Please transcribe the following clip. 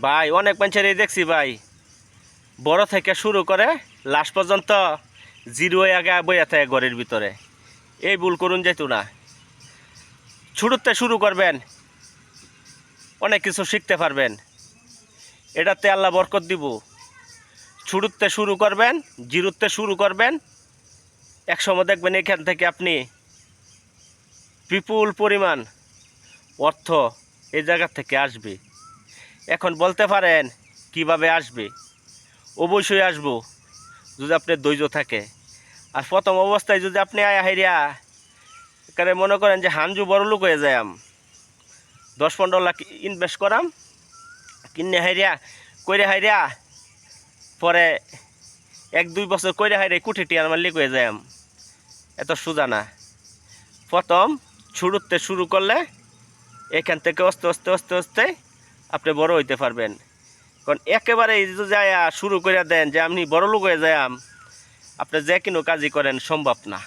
ভাই অনেক মানুষেরই দেখছি ভাই, বড় থেকে শুরু করে লাস্ট পর্যন্ত জিরো আগে বইয়া থাকে ঘরের ভিতরে। এই ভুল করুন যেত না। শুরুতে শুরু করবেন, অনেক কিছু শিখতে পারবেন, এটাতে আল্লাহ বরকত দিব। শুরুতে শুরু করবেন, জিরোতে শুরু করবেন, একসময় দেখবেন এখান থেকে আপনি বিপুল পরিমাণ অর্থ এই জায়গা থেকে আসবে। এখন বলতে পারেন কিভাবে আসবে? অবশ্যই আসবো যদি আপনার ধৈর্য থাকে। আর প্রথম অবস্থায় যদি আপনি আয়া হাইরিয়া এখানে মনে করেন যে হাঞ্জু বড় লোক হয়ে যায়, 10-15 লাখ ইনভেস্ট করাম, কিনে হাইরিয়া কইরে হাইরিয়া পরে 1-2 বছর কইরে হাইরে কোটি টিয়ার মালিক হয়ে যায়, এত সোজা না। প্রথম শুরুতে শুরু করলে এখান থেকে আস্তে আস্তে আস্তে আস্তে আপনি বড় হইতে পারবেন। কারণ একেবারে যায় শুরু করে দেন যে আপনি বড় লোক হয়ে যায়, আপনি যে কোনো কাজই করেন সম্ভব না।